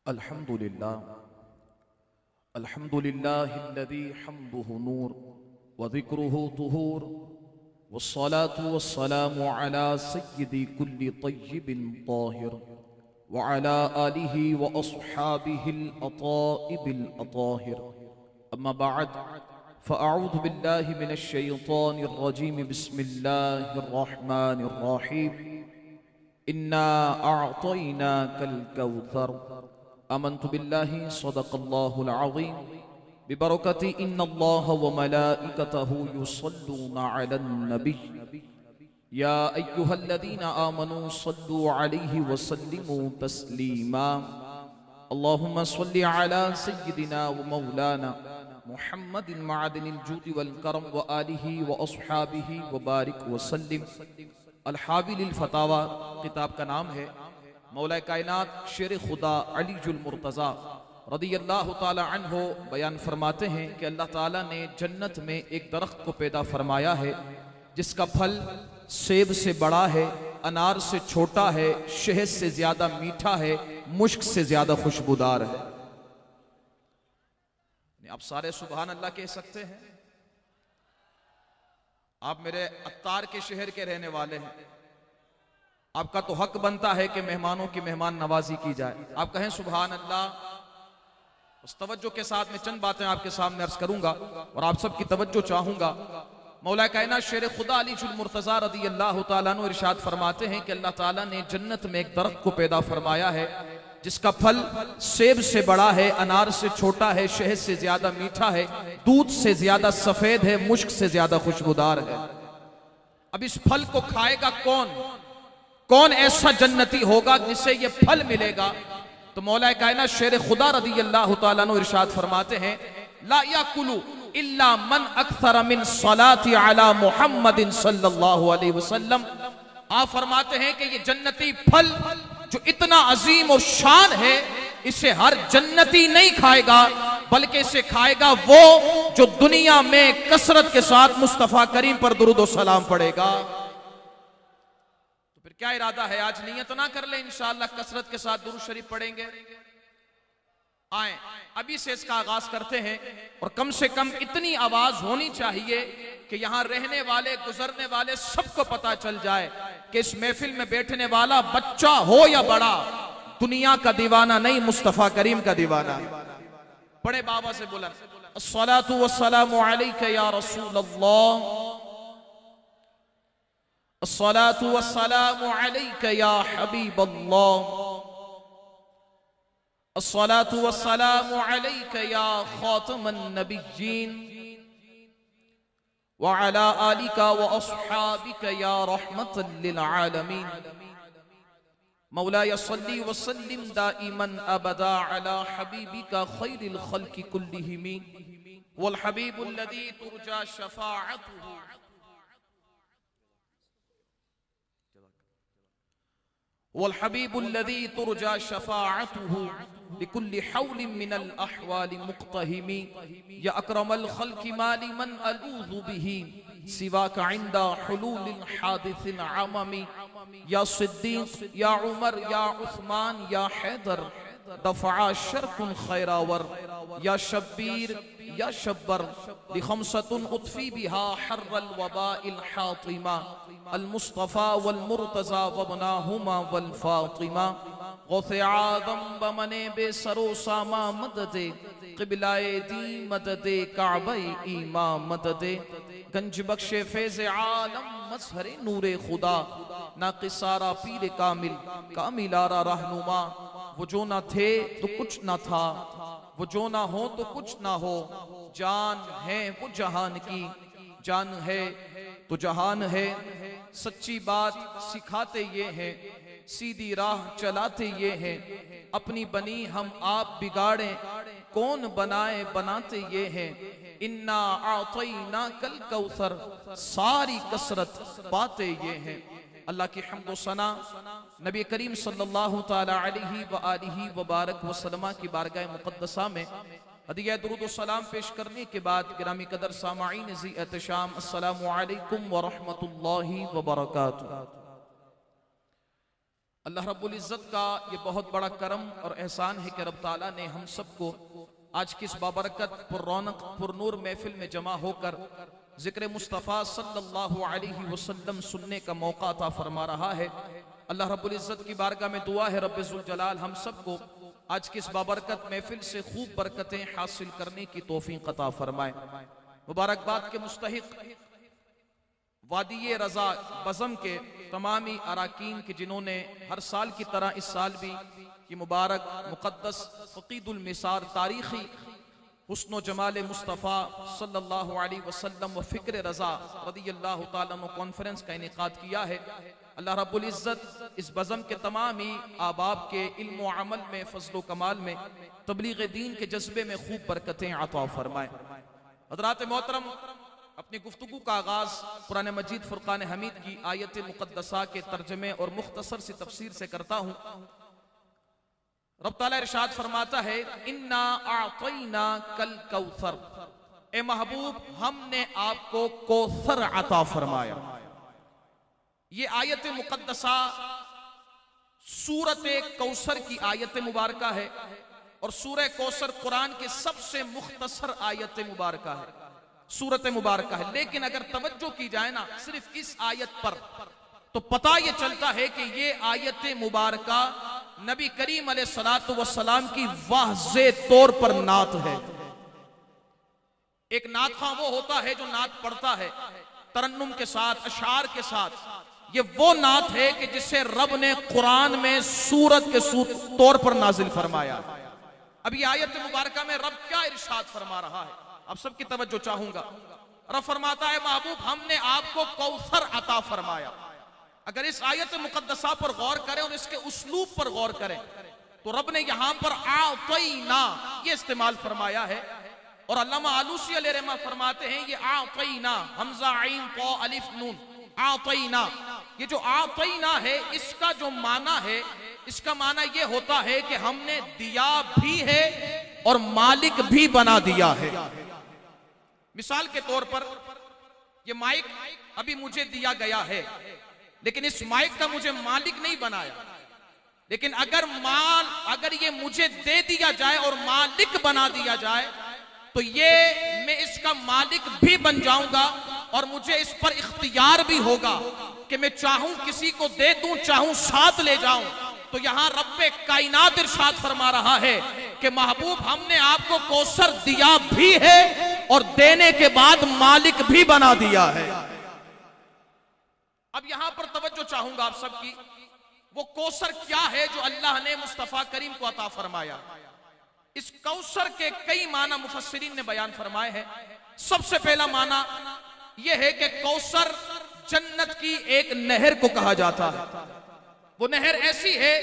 अल्हम्दुलिल्लाह अल्हम्दुलिल्लाहिल्लज़ी हम्दुहु नूर व ज़िक्रुहु तुहूर वस्सलातु वस्सलामु अला सय्यिदि कुल्लि तय्यिबिन ताहिर व अला आलिहि व अस्हाबिहिल अताइबिल अताहिर अम्मा बअद फ़अऊज़ु बिल्लाहि मिनश शैतानिर रजीम बिस्मिल्लाहिर रहमानिर रहीम इन्ना अअतैनाकल कौसर आमन्तु बिल्लाहि सदक़ल्लाहुल अज़ीम बिबरकति इन्नल्लाह व मलाइकतहु युसल्लूना अलन नबी या अय्युहल्लज़ीना आमनू सल्लू अलैहि व सल्लिमू तस्लीमा अल्लाहुम्मा सल्लि अला सय्यिदिना व मौलाना मुहम्मदिन मअदनिल जूदि वल करम व आलिहि व अस्हाबिहि व बारिक व सल्लिम। अल हाविलिल फतावा किताब का नाम है। मौला कायनात शेर खुदा अलीजुल मुर्तज़ा रदियल्लाहु ताला अन्हो बयान फरमाते हैं कि अल्लाह ताला ने जन्नत में एक दरख्त को पैदा फरमाया है जिसका फल सेब से बड़ा है, अनार से छोटा है, शहद से ज्यादा मीठा है, मुश्क से ज्यादा खुशबूदार है। आप सारे सुभान अल्लाह कह सकते हैं। आप मेरे अत्तार के शहर के रहने वाले हैं, आपका तो हक बनता है कि मेहमानों की मेहमान नवाजी की जाए। आप कहें सुभान अल्लाह। उस तवज्जो के साथ में चंद बातें आपके सामने अर्ज करूंगा और आप सबकी तवज्जो चाहूंगा। मौला कायनात शेर खुदा अलीजुल मुर्तज़ा रदियल्लाहु ताला अन्हु इरशाद फरमाते हैं कि अल्लाह ताला ने जन्नत में एक दरख्त को पैदा फरमाया है जिसका फल सेब से बड़ा है, अनार से छोटा है, शहद से ज्यादा मीठा है, दूध से ज्यादा सफेद है, मुश्क से ज्यादा खुशबूदार है। अब इस फल को खाएगा कौन? कौन ऐसा जन्नती होगा जिसे ये फल मिलेगा? तो मौला कायनात शेर खुदा रदियल्लाहु ताला अन्हु इरशाद फरमाते हैं ला याकुलु इल्ला मन अक्सर मिन सलाती अला मुहम्मदिन सल्लल्लाहु अलैहि वसल्लम। आप फरमाते हैं कि ये जन्नती फल जो इतना अजीम और शान है, इसे हर जन्नती नहीं खाएगा, बल्कि इसे खाएगा वो जो दुनिया में कसरत के साथ मुस्तफा करीम पर दुरूद और सलाम पढ़ेगा। तो फिर क्या इरादा है? आज नियत ना कर ले इंशाअल्लाह कसरत के साथ दुरूद शरीफ पढ़ेंगे। आए अभी से इसका आगाज करते हैं और कम से कम इतनी आवाज होनी चाहिए कि यहां रहने वाले गुजरने वाले सबको पता चल जाए कि इस महफिल में बैठने वाला बच्चा हो या बड़ा दुनिया का दीवाना नहीं, मुस्तफा करीम का दीवाना। बड़े बाबा से बोला अस्सलातु वस्सलामु अलैका या रसूल अल्लाह, अस्सलातु वस्सलामु अलैका या हबीब अल्लाह, अस्सलातु वस्सलामु अलैका या खातमन नबिय्यीन व अला आलिका व अस्हाबिका या रहमतल लिल आलमीन। मौलाया सल्ली व सल्लिम दाइमन अबदा अला हबीबिका खैरिल खल्क़ि कुल्लिहिम वल हबीबुल लज़ी तुरजा शफाअतुहु वल हबीबुल लज़ी तुरजा शफाअतुहु लिकुल्लि हौलिन मिनल अहवालि मुक़्तहिमी या अकरमल खल्क़ि माली मन अलूज़ु बिही सिवाका इंदा हुलूलिल हादिसिल अममी या सिद्दीक़ या उमर या उस्मान या हैदर दफ़ा शर्कुन खैरावर या शब्बीर या शब्बर लिखमसतुन उत्फी बिहा हर्रल वबाइल हातिमा अल मुस्तफ़ा वल मुर्तज़ा वबनाहुमा वल फातिमा गौसे आदम बमने बेसरो सामा मददे क़िबलाए दी मददे काबे ईमा मददे गंज बख्शे फैज़े आलम मज़हरे नूरे खुदा नाक़िसारा पीर कामिल कामिलारा रहनुमा। वो जो ना थे तो कुछ ना था, वो जो ना हो तो कुछ ना हो, जान है वो जहान की, जान है तो जहान है। सच्ची बात सिखाते ये हैं, सीधी राह चलाते ये हैं, अपनी बनी हम आप बिगाड़ें, कौन बनाए बनाते ये हैं। इन्ना आतैनाकल कौसर, सारी कसरत बातें ये हैं। अल्लाह की हम्द व सना नबी करीम सल्लल्लाहु ताला अलैहि व आलिहि व बारक व सल्लमा की बारगाह मुक़द्दसा में हदिया दुरूद व सलाम पेश करने के बाद गिरामी कदर सामाईन ज़ी एहतशाम अस्सलामु अलैकुम व रहमतुल्लाहि व बरकातुहू। अल्लाह रब्बुल इज़्ज़त का ये बहुत बड़ा करम और एहसान है कि रब ताला ने हम सबको आज की इस बाबरकत पुररौनक पुरनूर महफिल में जमा होकर जिक्र मुस्तफ़ा सल्लल्लाहु अलैहि वसल्लम सुनने का मौका अता फरमा रहा है। अल्लाह रब्बुल इज़्ज़त की बारगाह में दुआ है रब्बे ज़ुल जलाल हम सबको आज की इस बाबरकत महफिल से खूब बरकतें हासिल करने की तौफीक अता फरमाए। मुबारकबाद के मुस्तहिक वादी रज़ा बज़म के तमामी अराकीन के जिन्होंने हर साल की तरह इस साल भी ये मुबारक मुक़द्दस फ़क़ीदुल मिसार तारीख़ी हुस्न जमाल मुस्तफ़ा सल्लल्लाहु अलैहि वसल्लम व फ़िक्र रज़ा रज़ियल्लाहु ताला अन्हु कॉन्फ्रेंस का इनेकाद किया है। अल्लाह रब्बुल इज़्ज़त इस बज़म के तमामी आबाब के इल्म व अमल में फ़ज़्ल व कमाल में तबलीग़ दीन के जज्बे में खूब बरकतें अता फ़रमाए। हज़रात मोहतरम, अपनी गुफ्तगू का आगाज़ कुरान मजीद फुरकान हमीद की आयत मुक़द्दसा के तर्जमे और मुख्तसर सी तफसीर से करता हूँ। रब ताला इरशाद फरमाता है, इन्ना आतैना कल कौसर, ए महबूब हमने आपको कौसर अता फरमाया। ये आयत मुक़द्दसा सूरत कौसर की आयत मुबारका है और सूरह कौसर कुरान की सबसे मुख्तसर आयत मुबारका है, सूरत मुबारका है। लेकिन अगर तवज्जो की जाए ना सिर्फ इस आयत पर, तो पता ये चलता है कि ये आयत मुबारका नबी करीम अलैहिस्सलातु वस्सलाम की वाज़े तौर पर नात है। एक नात खां वो होता है जो नात पढ़ता है तरन्नुम के साथ, अशार के साथ। ये वो नात है कि जिसे रब ने कुरान में सूरत के तौर पर नाजिल फरमाया। अब ये आयत मुबारका में रब क्या इरशाद फरमा रहा है, अब सबकी तवज्जो चाहूंगा। रब फरमाता है, महबूब हमने आपको कौसर अता फरमाया। अगर इस आयत मुक़द्दसा पर गौर करें और इसके उस्लूब पर गौर करें तो रब ने यहां पर आतैना ये इस्तेमाल फरमाया है। और अल्लामा आलूसी अलैहि रहमा फरमाते हैं, ये आतैना हमजा आइन ता अलिफ नून आतैना, ये जो आतैना है इसका जो माना है, इसका माना ये होता है कि हमने दिया भी है और मालिक भी बना दिया है। मिसाल के तौर पर ये माइक अभी मुझे दिया गया है, लेकिन इस माइक का मुझे मालिक नहीं बनाया। लेकिन अगर ये मुझे दे दिया जाए और मालिक बना दिया जाए तो ये मैं इसका मालिक भी बन जाऊंगा और मुझे इस पर इख्तियार भी होगा कि मैं चाहूं किसी को दे दूं, चाहूं साथ ले जाऊं। तो यहां रब्बे कायनात इरशाद फरमा रहा है कि महबूब हमने आपको कौसर दिया भी है और देने के बाद मालिक भी बना दिया है। अब यहां पर तवज्जो चाहूंगा आप सबकी, वो कौसर क्या है जो अल्लाह ने मुस्तफा करीम को अता फरमाया। इस कौसर के कई माना मुफस्सिरीन ने बयान फरमाए हैं। सबसे पहला माना यह है कि कौसर जन्नत की एक नहर को कहा जाता है। वो नहर ऐसी है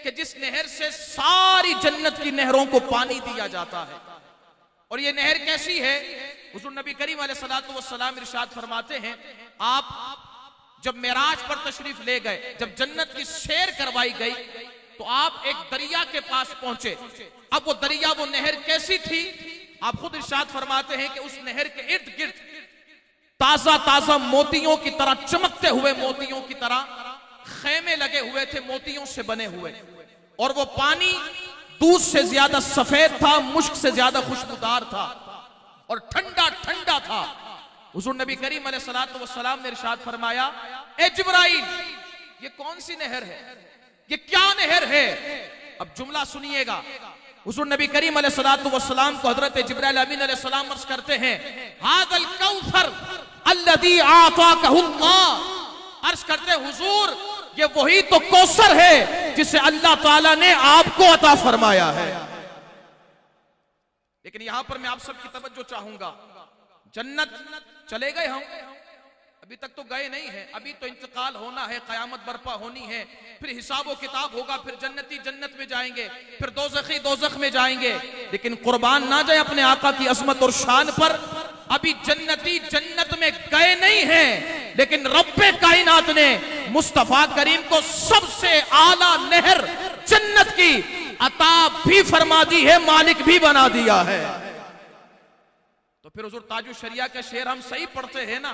कि जिस नहर से सारी जन्नत की नहरों को पानी दिया जाता है। और ये नहर कैसी है, हुज़ूर नबी करीम अलैहिस्सलातु वस्सलाम इरशाद फरमाते हैं, आप जब मेराज पर तशरीफ ले गए, जब जन्नत की सैर करवाई गई तो आप एक दरिया के पास पहुंचे। अब वो दरिया, वो नहर कैसी थी, आप खुद इरशाद फरमाते हैं कि उस नहर के इर्द गिर्द ताजा ताजा मोतियों की तरह, चमकते हुए मोतियों की तरह खेमे लगे हुए थे, मोतियों से बने हुए। और वो पानी दूध से ज्यादा सफेद था, मुश्क से ज्यादा खुशबूदार था और ठंडा ठंडा था। हुज़ूर नबी करीम अलैहिस्सलातु वस्सलाम ने इरशाद फरमाया, ए जिब्राइल ये कौन सी नहर है, ये क्या नहर है। अब जुमला सुनिएगा, हुज़ूर नबी करीम अलैहिस्सलातु वस्सलाम को हज़रत जिब्राइल अमीन अलैहिस्सलाम अर्ज़ करते हैं, हाज़ल कौसर अल्लज़ी आताकहुल्लाह। अर्ज़ करते हैं, हुज़ूर ये वही तो कौसर है जिसे अल्लाह ताला ने आपको अता फरमाया है। लेकिन यहां पर मैं आप सबकी तवज्जो चाहूंगा। जन्नत चले गए हम, अभी तक तो गए नहीं है, अभी तो इंतकाल होना है, कयामत बर्पा होनी है, फिर हिसाब व किताब होगा, फिर जन्नती जन्नत में जाएंगे, फिर दोज़खी दोज़ख में जाएंगे। लेकिन कुर्बान ना जाए अपने आका की अज़मत और शान पर, अभी जन्नती जन्नत में गए नहीं हैं, लेकिन रब्बे कायनात ने मुस्तफा करीम को सबसे आला नहर जन्नत की अता भी फरमा दी है, मालिक भी बना दिया है। तो फिर हुज़ूर ताजु शरिया का शेर हम सही पढ़ते हैं ना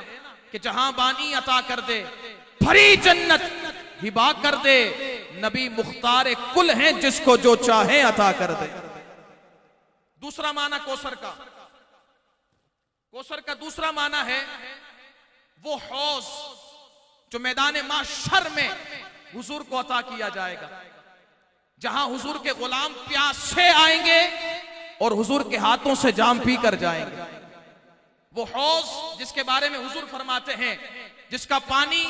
कि जहां बानी अता कर दे, भरी जन्नत हिबा कर दे, नबी मुख्तार कुल हैं, जिसको जो चाहे अता कर दे। दूसरा माना कौसर का, कौसर का दूसरा माना है वो हौज जो मैदान माशर में हुजूर को अता किया जाएगा, जहां हुजूर के गुलाम प्यासे आएंगे और हुजूर के हाथों से जाम पी कर जाएंगे। वो हौज जिसके बारे में हुजूर फरमाते हैं जिसका पानी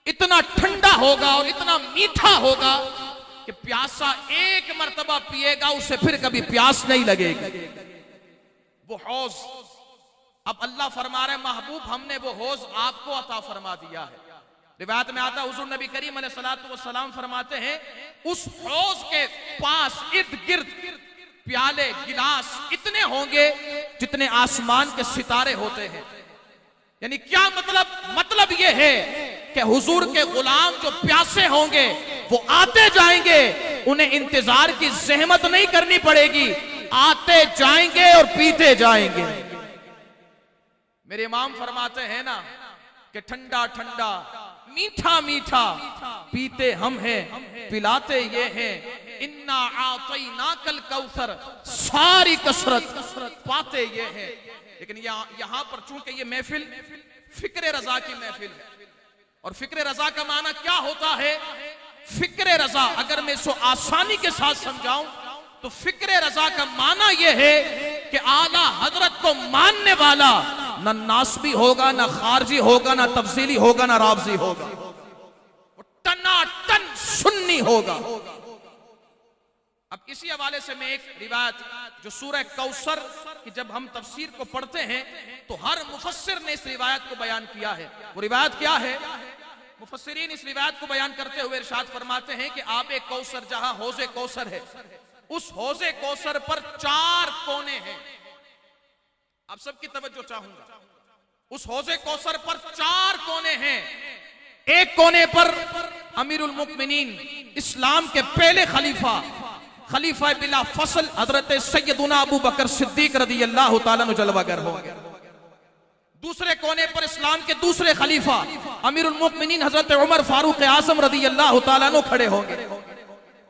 इतना ठंडा होगा और इतना मीठा होगा कि प्यासा एक मर्तबा पिएगा उसे फिर कभी प्यास नहीं लगेगी। वो हौज, अब अल्लाह फरमा रहे महबूब हमने वो हौज आपको अता फरमा दिया है। रिवायत में आता हुजूर नबी करीम अलैहिस्सलातु वस्सलाम फरमाते हैं उस हौज के पास इर्द गिर्द प्याले गिलास इतने होंगे जितने आसमान के सितारे होते हैं। यानी क्या मतलब? मतलब ये है कि हुजूर के गुलाम जो प्यासे होंगे वो आते जाएंगे, उन्हें इंतजार की जहमत नहीं करनी पड़ेगी, आते जाएंगे और पीते जाएंगे। मेरे इमाम फरमाते हैं ना कि ठंडा ठंडा मीठा मीठा पीते हम हैं, पिलाते ये हैं, इन्ना आतैना कल कौसर, सारी कसरत पाते ये हैं। लेकिन यहां पर चूंकि ये महफिल फिक्र रजा की महफिल है, और फिक्र रजा का माना क्या होता है? फिक्र रजा अगर मैं इसको आसानी के साथ समझाऊं तो फिक्र रजा का माना यह है कि आला हजरत को मानने वाला ना नासबी होगा, ना खारजी होगा, ना तफसीली होगा, ना राबजी होगा, वो टनाटन सुन्नी होगा। अब इसी हवाले से मैं एक रिवायत जो सूरह कौसर की जब हम तफसीर को पढ़ते हैं तो हर मुफस्सिर ने इस रिवायत को बयान किया है। वो रिवायत क्या है? मुफस्सिरीन इस रिवायत को बयान करते हुए इरशाद फरमाते हैं कि आबे कौसर जहां हौजे कौसर है, उस हौजे कौसर पर 4 कोने हैं। आप सबकी तवज्जो चाहूंगा, उस हौजे कौसर पर 4 कोने हैं। एक कोने पर अमीरुल मुमिनीन इस्लाम के पहले खलीफा बिला फसल हजरत सैयदुना अबू बकर सिद्दीक रज़ियल्लाहु ताला अन्हु जलवागर होंगे। दूसरे कोने पर इस्लाम के दूसरे खलीफा अमीरुल मुमिनीन हजरत उमर फारूक आज़म रज़ियल्लाहु ताला अन्हु खड़े होंगे।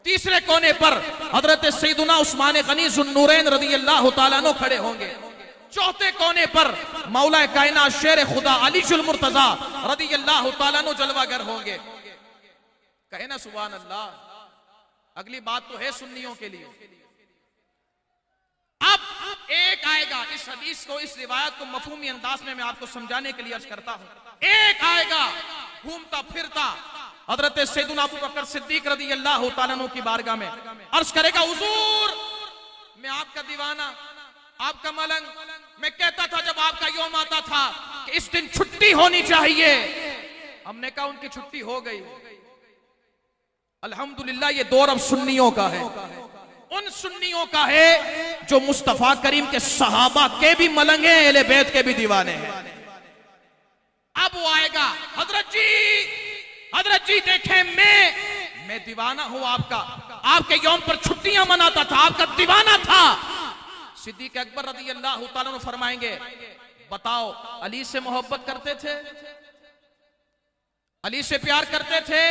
तीसरे कोने पर हजरत सैयदुना उस्मान गनी ज़ुन्नूरैन रज़ियल्लाहु ताला अन्हु खड़े होंगे। चौथे कोने पर मौला कायनात शेर खुदा अली शुल मुर्तजा रज़ियल्लाहु ताला अन्हु जलवागर होंगे। कहे ना सुभान अल्लाह। अगली बात तो है सुन्नियों के लिए। अब एक आएगा, इस हदीस को, इस रिवायत को मफहूमी अंदाज में मैं आपको समझाने के लिए अर्ज करता हूं। एक आएगा घूमता फिरता हजरत सैयदुना अबू बकर सिद्दीक रज़ियल्लाहु ताला अन्हु की बारगाह में अर्ज करेगा हुजूर मैं आपका दीवाना, आपका मलंग, मैं कहता था जब आपका यौम आता था कि इस दिन छुट्टी होनी चाहिए। हमने कहा उनकी छुट्टी हो गई। अल्हम्दुलिल्लाह ये दौर अब सुन्नियों का है, उन सुन्नियों का है जो मुस्तफा करीम के सहाबा के भी मलंग हैं, अहले बैत के भी दीवाने हैं। अब वो आएगा हजरत जी देखें मैं दीवाना हूं आपका, आपके यौम पर छुट्टियां मनाता था, आपका दीवाना था। सिद्दीक अकबर रज़ियल्लाहु ताला अन्हु फरमाएंगे बताओ अली से मोहब्बत करते थे, अली से प्यार करते थे?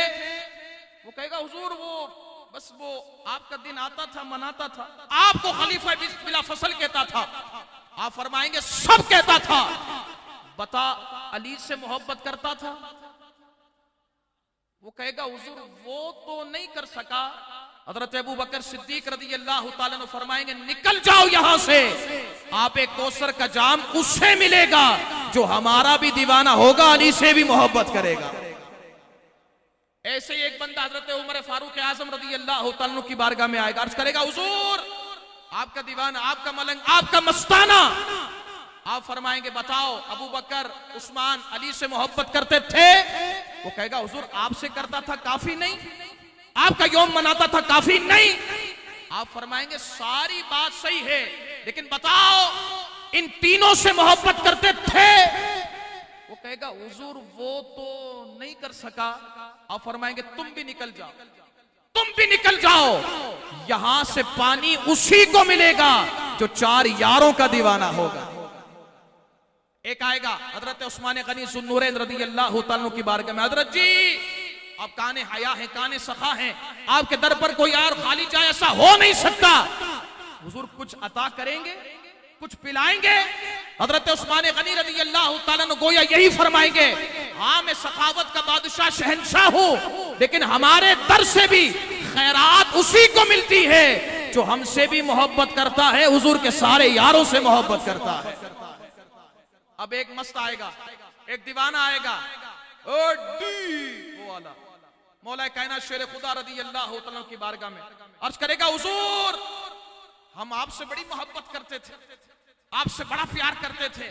वो कहेगा हुजूर वो आपका दिन आता था, मनाता था, आपको खलीफा बिला फसल कहता था। आप फरमाएंगे सब कहता था। बता अली से मोहब्बत करता था? वो कहेगा हुजूर वो तो नहीं कर सका। हजरत अबू बकर सिद्दीक रज़ियल्लाहु ताला अन्हु फरमाएंगे निकल जाओ यहां से, आप एक कौसर का जाम उससे मिलेगा जो हमारा भी दीवाना होगा, अली से भी मोहब्बत करेगा। ऐसे ही एक बंदा हजरत उमर फारूक आज़म रज़ियल्लाहु ताला अन्हु की बारगाह में आएगा, अर्ज करेगा हुजूर आपका दीवाना, आपका मलंग, आपका मस्ताना। आप फरमाएंगे बताओ अबू बकर उस्मान अली से मोहब्बत करते थे? वो कहेगा हुजूर आपसे करता था काफी नहीं, आपका यौम मनाता था काफी नहीं। आप फरमाएंगे सारी बात सही है, लेकिन बताओ इन तीनों से मोहब्बत करते थे? वो कहेगा हुजूर वो तो नहीं कर सका। आप फरमाएंगे तुम भी निकल जाओ, तुम भी निकल जाओ, यहां से पानी उसी को मिलेगा जो 4 यारों का दीवाना होगा। एक आएगा हजरत उस्मान गनी ज़ुन्नूरैन रज़ियल्लाहु ताला अन्हु की बारगाह में, हजरत जी आप काने हया हैं, काने सखा हैं, आपके दर पर कोई और खाली जाए, ऐसा हो नहीं सकता। हुजूर कुछ अता करेंगे, कुछ पिलाएंगे। हजरत उस्मान गनी रज़ी अल्लाह तआला अन्हु गोया यही फरमाएंगे, हाँ मैं सखावत का बादशाह शहंशाह हूं, लेकिन हमारे दर से भी खैरात उसी को मिलती है जो हमसे भी मोहब्बत करता है, हुजूर के सारे यारों से मोहब्बत करता है। अब एक मस्त आएगा, एक दीवाना आएगा, ओ डी वो वाला, मौला कायनात शेर खुदा रज़ी अल्लाह तआला की बारगाह में अर्ज करेगा, हुजूर हम आपसे बड़ी मोहब्बत करते थे, आपसे बड़ा प्यार करते थे,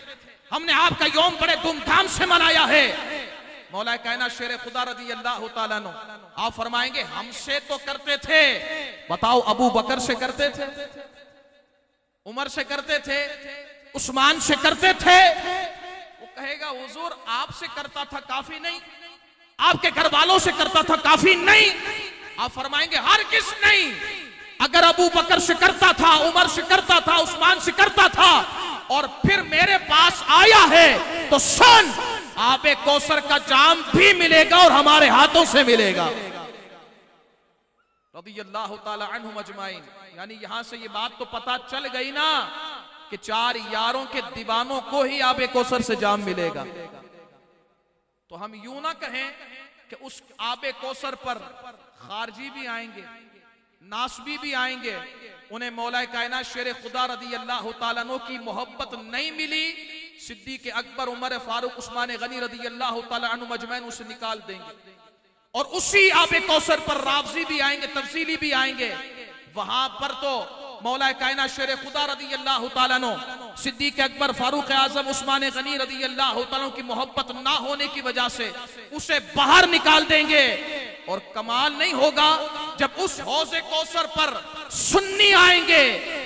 हमने आपका यौम बड़े धूमधाम से मनाया है। मौला कायनात शेर खुदा रज़ी अल्लाह तआला अन्हु आप फरमाएंगे, हमसे तो करते थे, बताओ अबू बकर से करते थे, उमर से करते थे, उस्मान से करते थे? वो कहेगा, हुजूर आपसे करता था काफी नहीं, आपके घर वालों से करता था काफी नहीं। आप फरमाएंगे, हर किस नहीं, अगर अबू बकर से करता था, उमर से करता था, उस्मान से करता था, और फिर मेरे पास आया है तो सुन, आबे कौसर का जाम भी मिलेगा और हमारे हाथों से मिलेगा। रज़ियल्लाहु ताला अन्हुम अजमाइन। यानी यहां से ये बात तो पता चल गई ना कि चार यारों के दीवानों को ही आबे कौसर से जाम मिलेगा। तो हम यूं ना कहें कि उस आबे कौसर पर खारजी भी आएंगे, नासबी भी आएंगे, उन्हें मौला कायनात शेर खुदा रज़ी अल्लाह तआला अन्हु की मोहब्बत नहीं मिली, सिद्दीक़ अकबर, उमर फारूक, उस्मान गनी रज़ी अल्लाह तआला अन्हुम अजमैन उसे निकाल देंगे। और उसी आबे कौसर पर रावजी भी आएंगे, तफसीली भी आएंगे, वहां पर तो मौला कायनात शेर खुदा रज़ी अल्लाह तआला अन्हु सिद्दीक़ अकबर, फारूक आज़म, उस्मान गनी रज़ी अल्लाह तआला अन्हु की मोहब्बत ना होने की वजह से उसे बाहर निकाल देंगे। और कमाल नहीं होगा जब उस हौज़े कौसर पर सुन्नी आएंगे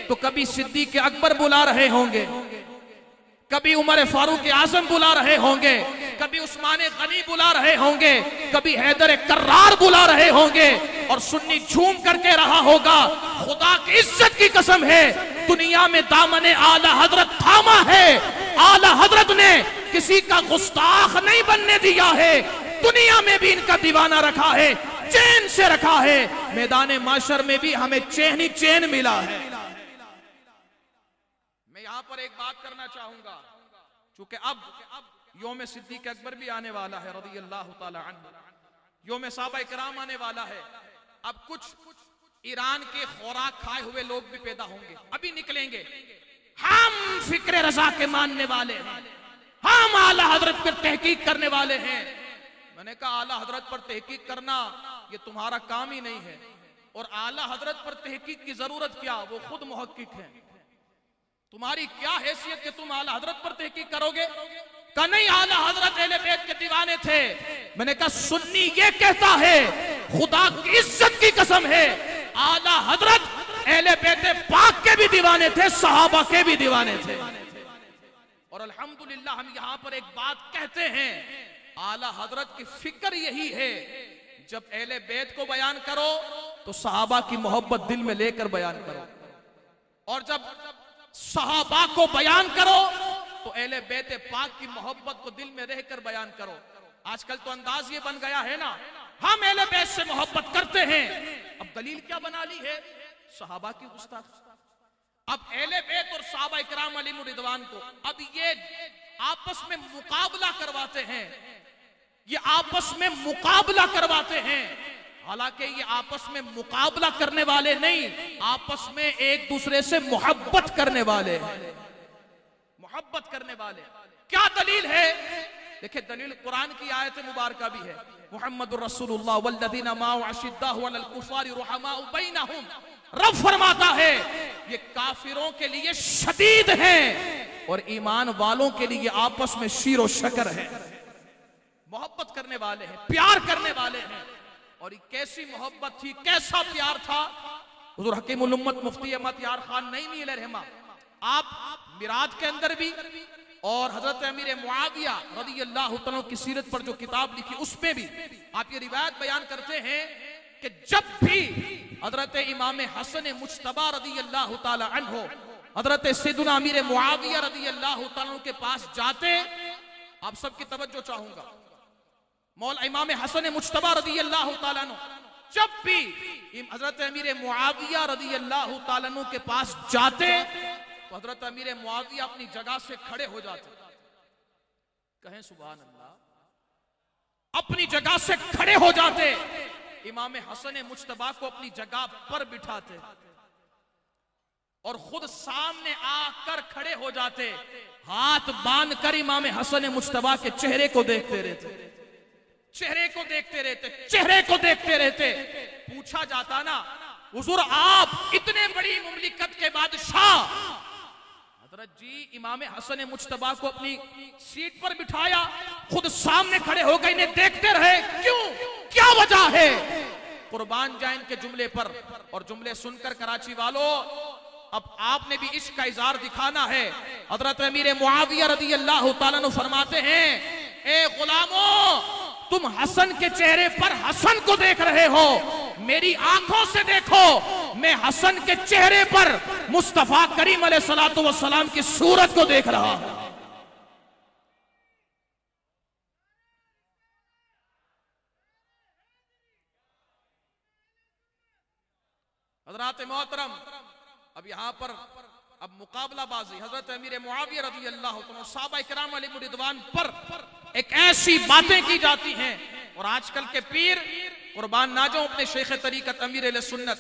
तो कभी सिद्दीक़ अकबर बुला रहे होंगे, कभी उमर फारूक आज़म बुला रहे होंगे, कभी उस्मान गनी बुला रहे होंगे, कभी हैदर कर्रार बुला रहे होंगे, और सुन्नी झूम करके रहा होगा, खुदा की इज्जत की कसम है, दुनिया में दामने आला हजरत थामा है, आला हजरत ने किसी का गुस्ताख नहीं बनने दिया है, दुनिया में भी इनका दीवाना रखा है, चैन से रखा है, मैदान माशर में भी हमें चैन ही चैन मिला है। मैं यहां पर एक बात करना चाहूंगा, चूंकि अब योम सिद्दीक़ अकबर भी आने वाला है रज़ी अल्लाह तआला अन्हु, योम सहाबा इकराम आने वाला है। अब कुछ ईरान के खुराक खाए हुए लोग भी पैदा होंगे, अभी निकलेंगे, हम फिक्र रजा के मानने वाले हैं, हम आला हजरत पर तहकीक करने वाले हैं। मैंने कहा, आला हजरत पर तहकीक करना ये तुम्हारा काम ही नहीं है, और आला हजरत पर तहकीक की जरूरत क्या, वो खुद मुहक्किक है, तुम्हारी क्या हैसियत कि तुम आला हजरत पर तहकीक करोगे? का नहीं, आला हजरत अहले बैत के दीवाने थे। मैंने कहा, सुन्नी ये कहता है, खुदा की इज्जत की कसम है, आला हजरत अहले बैत पाक के भी दीवाने थे, सहाबा के भी दीवाने थे। और अल्हम्दुलिल्लाह हम यहां पर एक बात कहते हैं, आला हजरत की फिक्र यही है, जब अहले बैत को बयान करो तो सहाबा की मोहब्बत दिल में लेकर बयान करो, और जब सहाबा को बयान करो तो अहले बैत पाक की मोहब्बत को दिल में रहकर बयान करो। आजकल तो अंदाज ये बन गया है ना, हम अहले बैत से मोहब्बत करते हैं, अब दलील क्या बना ली है, सहाबा की गुस्ताखी। अब अहले बैत और सहाबा इकराम अलैहिम रिदवान को अब ये आपस में मुकाबला करवाते हैं, ये आपस में मुकाबला करवाते हैं, हालांकि ये आपस में मुकाबला करने वाले नहीं, आपस में एक दूसरे से मोहब्बत करने वाले हैं, मोहब्बत करने वाले। क्या दलील है? देखिए, दलील कुरान की आयत मुबारका भी है, मुहम्मदुर रसूलुल्लाह वल्लज़ीना माअहु अशिद्दाउ अलल कुफ़ारि रुहमाउ बैनहुम। रब फरमाता है, ये काफिरों के लिए शदीद हैं और ईमान वालों के लिए आपस में शीरो शकर है, मोहब्बत करने वाले हैं, प्यार करने वाले हैं। और ये कैसी मोहब्बत थी, कैसा प्यार था, हुजूर हकीमुल उम्मत मुफ्ती अहमद यार खान नईमी अलैहिर्रहमा, आप मिराज के अंदर भी और हजरत अमीर मुआविया रज़ी अल्लाह तआला की सीरत पर जो किताब लिखी उसमें भी आप ये रिवायत बयान करते हैं कि जब भी हजरत इमाम हसन मुज्तबा रज़ी अल्लाह तआला अन्हु हजरत सैयदना अमीर मुआविया रज़ी अल्लाह तआला के पास जाते, आप सबकी तवज्जो चाहूंगा, मौला इमाम हसन मुज्तबा रदी अल्लाह तआला अन्हु जब भी हजरत अमीर मुआविया रदी अल्लाह तआला अन्हु के पास जाते तो हजरत अमीर मुआविया अपनी जगह से खड़े हो जाते। कहें सुभान अल्लाह। अपनी जगह से खड़े हो जाते, इमाम हसन मुज्तबा को अपनी जगह पर बिठाते और खुद सामने आकर खड़े हो जाते, हाथ बांधकर इमाम हसन मुज्तबा के चेहरे को देखते रहते, चेहरे को देखते रहते, चेहरे को देखते रहते। पूछा जाता ना, हुजूर आप इतने बड़ी मुमलिकत के बादशाह, हजरत जी इमाम हसन मुज्तबा को अपनी सीट पर बिठाया, खुद सामने खड़े हो गए, इन्हें देखते रहे, क्यों, क्या वजह है? कुर्बान जाए इनके जुमले पर। और जुमले सुनकर कराची वालों, अब आपने भी इश्क का इज़हार दिखाना है। हजरत अमीर मुआविया रदी अल्लाह तआला अन्हु फरमाते हैं, ए गुलामों, तुम हसन के चेहरे पर हसन को देख रहे हो, मेरी आंखों से देखो, मैं हसन के चेहरे पर मुस्तफा करीम अलैहिस्सलातु वस्सलाम की सूरत को देख रहा हूं। हजरात मोहतरम, अब यहां पर अब मुकाबलाबाजी हजरत अमीर मुआविया रज़ी अल्लाह तआला सहाबा इकराम अलैहिम रिदवान पर एक ऐसी बातें की जाती हैं, और आजकल के पीर कुर्बान ना जाऊं अपने शेख तरीकत अमीर अहले सुन्नत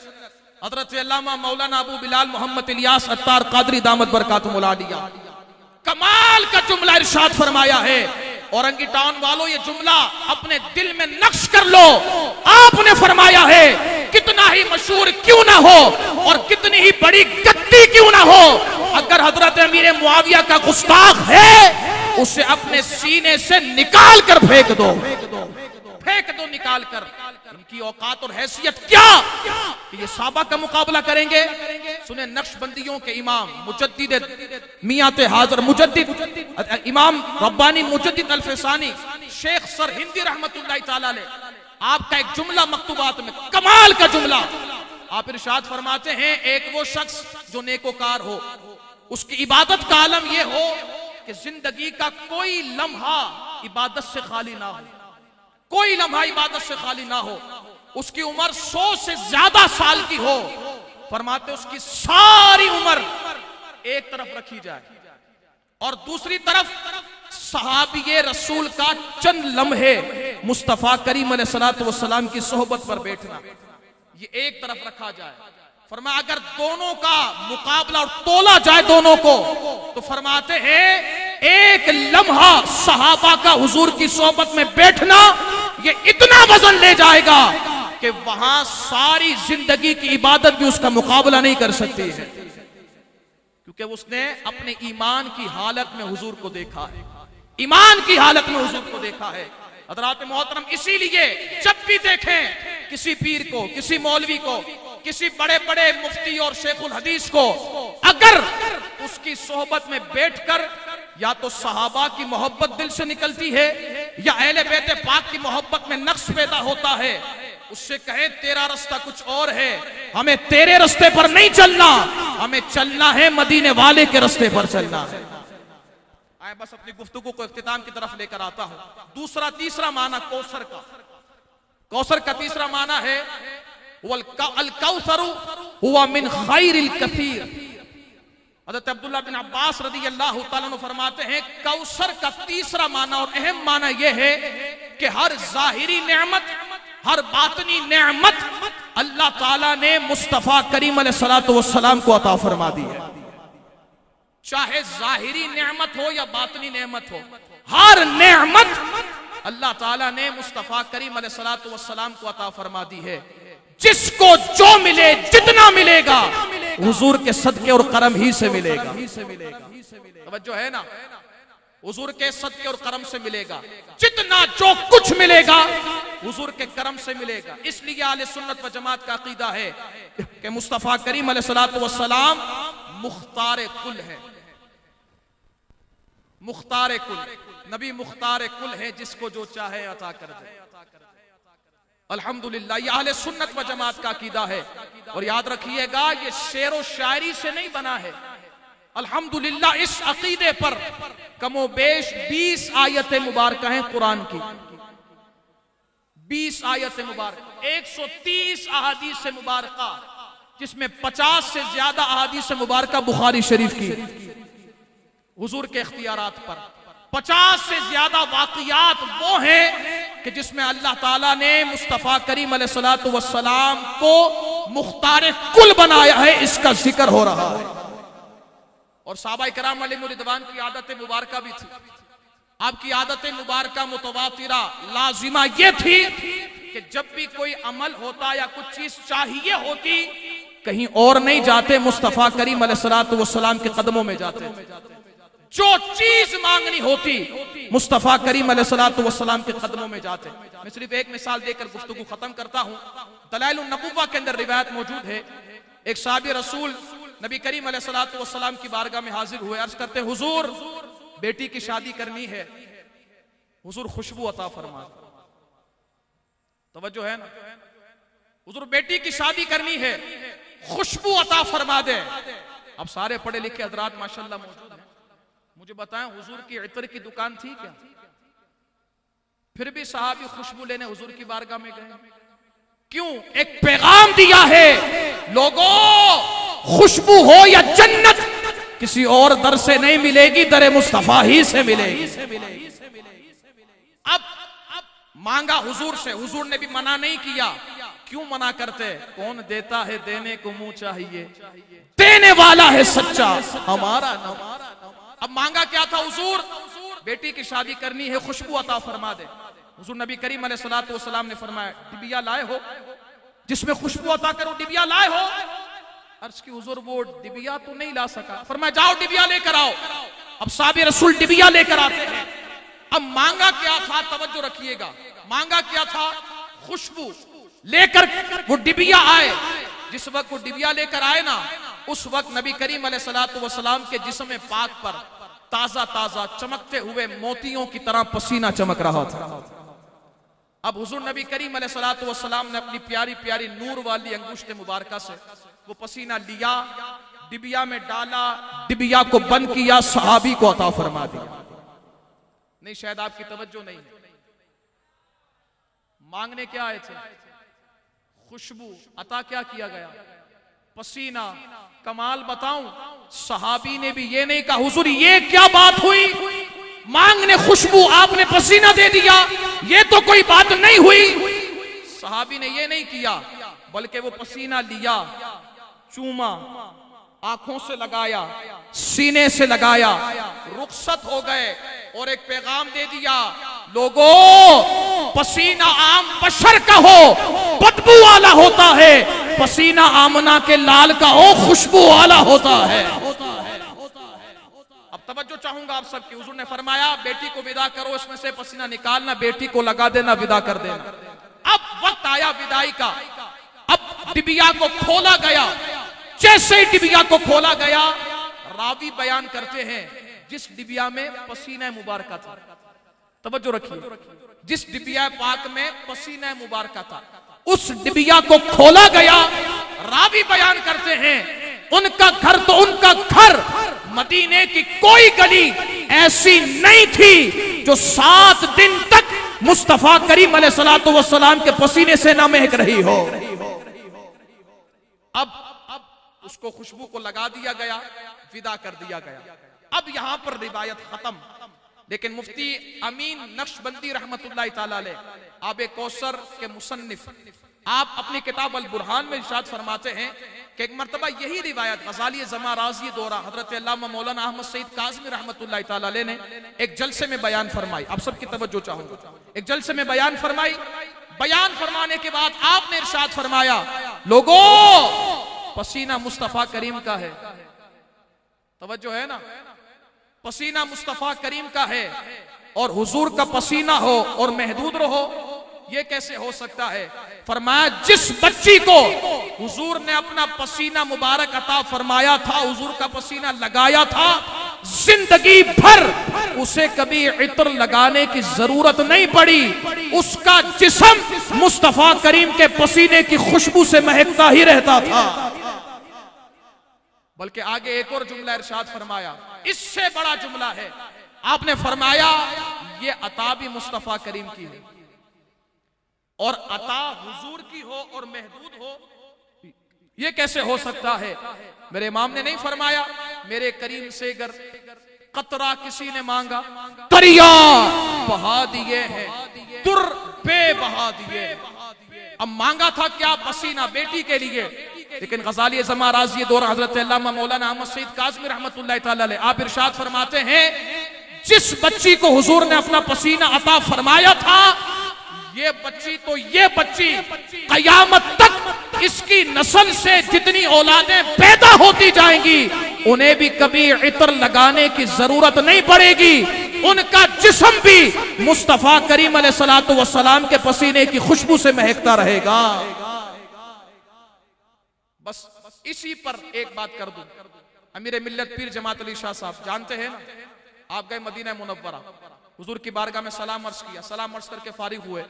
हजरत अल्लामा मौलाना अबू बिलाल मोहम्मद इलियास अत्तार कादरी दामत बरकातुहुल आलिया, कमाल का जुमला इरशाद फरमाया है। औरंगी टाउन वालों, ये जुमला अपने दिल में नक्श कर लो। आपने फरमाया है, कितना ही मशहूर क्यों ना हो और कितनी ही बड़ी गद्दी क्यों ना हो, अगर हजरत अमीर मुआविया का गुस्ताख है, उसे अपने सीने से निकाल कर फेंक दो, फेंक दो निकाल कर। इनकी औकात और हैसियत क्या कि ये साहबा का मुकाबला करेंगे? सुने, नक्शबंदियों के इमाम मुजद्दिद मियात हाजर मुजद्दिद इमाम रब्बानी मुजद्दिद अल-फसानी शेख सर हिंदी रहमतुल्लाह ताला अलैह, आपका एक जुमला मकतूबात में, कमाल का जुमला। आप इरशाद फरमाते हैं, एक वो शख्स जो नेकोकार हो, उसकी इबादत का आलम यह हो कि जिंदगी का कोई लम्हा इबादत से खाली ना हो, कोई लम्हा इबादत से खाली ना हो, उसकी उम्र 100 से ज्यादा साल की हो, फरमाते उसकी सारी उम्र एक तरफ रखी जाए और दूसरी तरफ सहाबी रसूल का चंद लम्हे मुस्तफा करीम अलैहिस्सलातु वस्सलाम की सोहबत पर बैठना, ये एक तरफ रखा जाए। फरमाया अगर दोनों का मुकाबला और तोला जाए दोनों को, तो फरमाते हैं एक लम्हा सहाबा का हुजूर की सोहबत में बैठना, ये इतना वजन ले जाएगा कि वहां सारी जिंदगी की इबादत भी उसका मुकाबला नहीं कर सकती है, क्योंकि उसने अपने ईमान की हालत में हुजूर को देखा है, ईमान की हालत में हुजूर को देखा है। हज़रात मोहतरम, इसीलिए जब भी देखें किसी पीर को, किसी मौलवी को, किसी बड़े बड़े मुफ्ती और शेखुल हदीस को, अगर उसकी सोहबत में बैठकर या तो सहाबा की मोहब्बत दिल से निकलती है या अहले बैत पाक की मोहब्बत में नक्श पैदा होता है, उससे कहे तेरा रास्ता कुछ और है, हमें तेरे रास्ते पर नहीं चलना, हमें चलना है मदीने वाले के रास्ते पर चलना है। आए बस अपनी गुफ्तगू को इख्तिताम की तरफ लेकर आता हूं। दूसरा तीसरा माना कौसर का, कौसर का तीसरा माना है अल कौसरु हुवा मिन खैरिल कसीर। हज़रत अब्दुल्लाह बिन अब्बास रज़ी अल्लाह तआला अन्हु फरमाते हैं, कौसर का तीसरा माना और अहम माना यह है कि हर जाहिरी नेमत, हर बातनी नेमत अल्लाह ताला ने मुस्तफा करीम अलैहिस्सलातु वस्सलाम को अता फरमा दी है। चाहे जाहिरी नेमत हो या बातनी नेमत हो, हर नेमत अल्लाह ताला ने मुस्तफा करीम अलैहिस्सलातु वस्सलाम को अता फरमा दी है। जिसको जो मिले, जितना मिलेगा, हुजूर के सदके और करम ही से मिलेगा। तवज्जो है ना, हुजूर के सदके और करम से मिलेगा। जितना जो कुछ मिलेगा हुजूर के करम से मिलेगा। इसलिए आले सुन्नत व जमात का अकीदा है कि मुस्तफा करीम अलैहिस्सलातु वस्सलाम मुख्तार कुल है, मुख्तार कुल, नबी मुख्तार कुल है, जिसको जो चाहे अता कर दे। अल्हम्दुलिल्लाह, ये अहले सुन्नत व जमात का अकीदा है। और याद रखिएगा, ये शेर व शायरी से नहीं बना है। अल्हम्दुलिल्लाह, इस अकीदे पर कमो बेश 20 आयतें मुबारक हैं कुरान की। 20 आयत मुबारक, 130 अहादीस मुबारका, जिसमें 50 से ज्यादा अहादीस मुबारका बुखारी शरीफ की हुजूर के इख्तियारात पर। 50 से ज्यादा वाक़ियात वो हैं कि जिसमें अल्लाह ताला ने मुस्तफ़ा करीम अलैहिस्सलातु वस्सलाम को मुख्तार कुल बनाया है, इसका जिक्र हो रहा है। और सहाबा किराम अलैहिम रिदवान की आदत मुबारका भी थी। आपकी आदत मुबारका मुतवातिरा लाजिमा ये थी कि जब भी कोई अमल होता या कुछ चीज चाहिए होती, कहीं और नहीं जाते, मुस्तफ़ा करीम अलैहिस्सलातु वस्सलाम के कदमों में जाते। जो चीज मांगनी होती मुस्तफ़ा करीम अलैहिस्सलातु वस्सलाम के कदमों में जाते। मैं सिर्फ एक मिसाल देकर गुफ्तगू खत्म करता हूं। दलाइलुन नबुव्वा के अंदर रिवायत मौजूद है, एक साहबी रसूल नबी करीम अलैहिस्सलातु वस्सलाम की बारगाह में हाजिर हुए। अर्ज करते, हुजूर बेटी की शादी करनी है, हुजूर खुशबू अता फरमा। तवज्जो है ना, हुजूर बेटी की शादी करनी है, खुशबू अता फरमा दे। अब सारे पढ़े लिखे हजरात माशाल्लाह मौजूद हैं, मुझे बताएं हुजूर की इत्र की दुकान थी क्या? फिर भी सहाबी खुशबू लेने हुजूर की बारगाह में गए। क्यों? एक पैगाम दिया है, लोगों खुशबू हो या जन्नत किसी और दर से नहीं मिलेगी, दरे मुस्तफा ही से मिलेगी। अब मांगा हुजूर से, हुजूर ने भी मना नहीं किया। क्यों मना करते? कौन देता है देने को मुंह चाहिए, देने वाला है सच्चा हमारा नाम। अब मांगा क्या था? हुजूर बेटी की शादी करनी है, खुशबू अता फरमा दे। हुजूर नबी करीम अलैहिस्सलातु वस्सलाम ने फरमाया, डिबिया लाए हो जिसमें खुशबू अता करो, डिबिया लाए हो? अर्ज की हुजूर वो डिबिया तो नहीं ला सका। फरमाया जाओ डिबिया लेकर आओ। अब साहबी रसूल डिबिया लेकर आते हैं। अब मांगा क्या था? तवज्जो रखिएगा, मांगा क्या था? खुशबू लेकर वो डिबिया आए। जिस वक्त वो डिबिया लेकर आए ना, उस वक्त नबी करीम अलैहिस्सलातु वस्सलाम के जिस्म पाक पर ताजा ताजा चमकते हुए मोतियों की तरह पसीना चमक रहा था। अब हुजूर नबी करीम अलैहिस्सलातु वस्सलाम ने अपनी प्यारी प्यारी नूर वाली अंगुष्ठ मुबारका से वो पसीना लिया, डिबिया में डाला, डिबिया को बंद किया, सहाबी को अता फरमा दिया। नहीं, शायद आपकी तवज्जो नहीं। मांगने क्या आए थे? खुशबू। अता क्या किया गया? पसीना। कमाल बताऊं, सहाबी ने भी ये नहीं कहा हुजूर ये क्या बात हुई, मांगने खुशबू आपने पसीना दे दिया, ये तो कोई बात नहीं हुई। सहाबी ने ये नहीं किया, बल्कि वो पसीना लिया, चूमा, आंखों से लगाया, सीने से लगाया, रुखसत हो गए और एक पैगाम दे दिया, लोगों पसीना आम बशर का हो बदबू वाला होता है, पसीना आमना के लाल का हो खुशबू वाला होता है। अब तवज्जो चाहूंगा आप सबकी। हुजूर ने फरमाया बेटी को विदा करो, इसमें से पसीना निकालना, बेटी को लगा देना, विदा कर देना। अब वक्त आया विदाई का। अब डिबिया को खोला गया। जैसे ही डिबिया को खोला गया, रावी बयान करते हैं जिस डिबिया में पसीना मुबारका था, तवज्जो रखिए, जिस डिबिया पाक में पसीना मुबारका था, उस डिबिया को खोला गया। रावी बयान करते हैं उनका घर तो उनका घर, मदीने की कोई गली ऐसी नहीं थी जो 7 दिन तक मुस्तफा करीम अलैहिस्सलातु वस्सलाम के पसीने से न महक रही हो। अब उसको खुशबू को लगा दिया गया, विदा कर दिया गया। अब यहां पर रिवायत खत्म, लेकिन मुफ्ती अमीन नक्शबंदी रहमतुल्लाह ताला अलैह, आबे कौसर के मुसन्निफ, आप अपनी किताब अल बुरहान में इरशाद फरमाते हैं कि एक मर्तबा यही रिवायत गजाली ज़मा राज़ी दौरा हजरत अल्लामा मौलाना अहमद सईद काज़मी रहमतुल्लाह ताला अलैह ने एक जलसे में बयान फरमाई। आप सबकी तवज्जो चाहूंगा। एक जलसे में बयान फरमाई। बयान फरमाने के बाद आपने इरशाद फरमाया, लोगों पसीना मुस्तफा करीम का है। तवज्जो है ना, पसीना मुस्तफा करीम का है और हुजूर का पसीना हो और महदूद रहो, ये कैसे हो सकता है? फरमाया जिस बच्ची को हुजूर ने अपना पसीना मुबारक अता फरमाया था, हुजूर का पसीना लगाया था, जिंदगी भर उसे कभी इत्र लगाने की जरूरत नहीं पड़ी। उसका जिस्म मुस्तफा करीम के पसीने की खुशबू से महकता ही रहता था। बल्कि आगे एक और जुमला इरशाद फरमाया, इससे बड़ा जुमला है। आपने फरमाया ये अता भी मुस्तफा करीम की है। और अता हुजूर की हो और महदूद हो, ये कैसे हो सकता है? मेरे इमाम ने नहीं फरमाया मेरे करीम से अगर कतरा किसी ने मांगा, दरिया बहा दिए हैं, दुर पे बहा दिए। अब मांगा था क्या? पसीना बेटी के लिए। लेकिन गजाली ज़मा राज़ी दौर हज़रत अल्लामा मौलाना अहमद सईद काज़मी रहमतुल्लाह तआला अलैह, आप इरशाद फरमाते हैं जिस बच्ची को हुजूर ने अपना पसीना अता फरमाया था, ये बच्ची कयामत तक इसकी नस्ल से जितनी औलादें पैदा होती जाएंगी उन्हें भी कभी इत्र लगाने की जरूरत नहीं पड़ेगी। उनका जिस्म भी मुस्तफा करीम अलैहिस्सलातु वस्सलाम के पसीने की खुशबू से महकता रहेगा। बस इसी पर एक बात कर दूं, अमीर मिल्लत पीर जमात अली शाह साहब जानते हैं ना, आप गए मदीना मुनव्वरा, हुजूर की बारगाह में सलाम अर्ज किया, सलाम अर्ज करके फारिग हुए,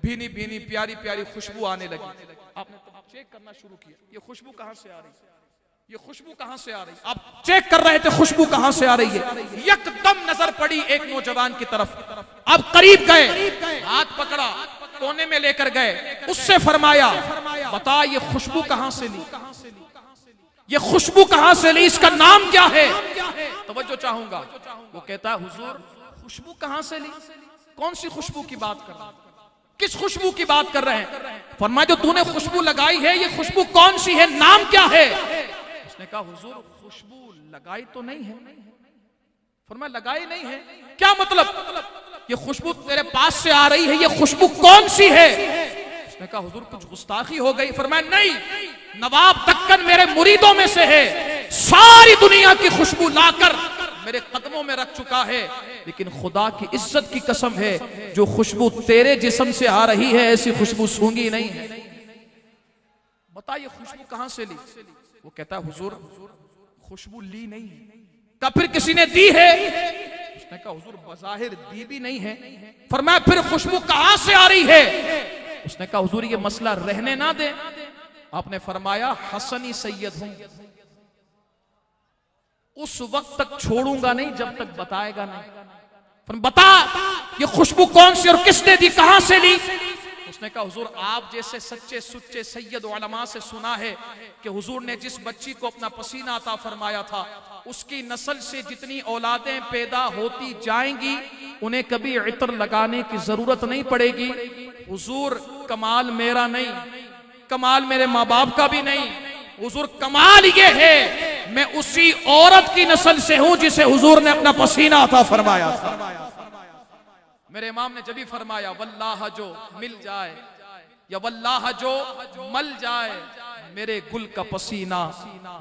भीनी भीनी प्यारी प्यारी खुशबू आने लगी। आपने चेक करना शुरू किया, ये खुशबू कहां से आ रही है, ये खुशबू कहां से आ रही है? आप चेक कर रहे थे खुशबू कहां से आ रही है। यकदम नजर पड़ी एक नौजवान की तरफ, आप करीब गए, हाथ पकड़ा, कोने में लेकर गए, उससे फरमाया बता ये खुशबू कहां से ली, ये खुशबू कहां से ली, इसका नाम क्या है? तवज्जो चाहूंगा। वो कहता है हुजूर खुशबू कहां से ली? कौन सी खुशबू की बात कर रहे हैं? किस खुशबू की बात कर रहे हैं? फरमाया जो तूने खुशबू लगाई है ये खुशबू कौन सी है, नाम क्या है? उसने कहा हुजूर खुशबू लगाई तो नहीं है। फरमाया लगाई नहीं है, क्या मतलब? ये खुशबू तेरे पास से आ रही है, ये खुशबू कौन सी है? उसने कहा हुजूर कुछ गुस्ताखी हो गई। फरमाया नहीं, नवाब दक्कन मेरे मुरीदों में से है, सारी दुनिया की खुशबू लाकर मेरे कदमों में रख चुका है, लेकिन खुदा की इज्जत की कसम है जो खुशबू तेरे जिस्म से आ रही है ऐसी खुशबू सूंघी नहीं है। बता ये खुशबू कहां से ली? वो कहता है हुजूर खुशबू ली नहीं है। क्या फिर किसी ने दी है? उसने कहा हुजूर बज़ाहिर दी भी नहीं है। फरमाया फिर खुशबू कहां से आ रही है? उसने कहा हुजूर ये मसला रहने ना दे। आपने फरमाया हसनी सैयद हूं, उस वक्त तक छोड़ूंगा नहीं जब तक बताएगा नहीं। बता ये खुशबू कौन सी और किसने दी, कहां से ली? उसने कहा हुजूर आप जैसे सच्चे सुच्चे सैयद उलमा से सुना है कि हुजूर ने जिस बच्ची को अपना पसीना अता फरमाया था उसकी नस्ल से जितनी औलादें पैदा होती जाएंगी उन्हें कभी इत्र लगाने की जरूरत नहीं पड़ेगी। हुजूर कमाल मेरा नहीं, कमाल मेरे माँ बाप का भी नहीं, हुजूर कमाल ये है मैं उसी औरत की नस्ल से हूं जिसे हुजूर ने अपना पसीना अता फरमाया था। मेरे इमाम ने जब भी फरमाया वल्लाह जो मिल जाए या वल्लाह जो मल जाए मेरे गुल का पसीना,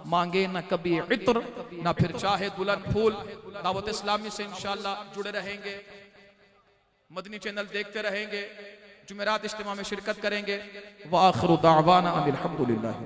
मांगे ना कभी इत्र ना फिर चाहे दुल्हन फूल। दावत इस्लामी से इंशाअल्लाह जुड़े रहेंगे, मदनी चैनल देखते रहेंगे, जुमेरात इज्तिमा में शिरकत करेंगे। व आखिरु दावाना अनिल हम्दुलिल्लाह।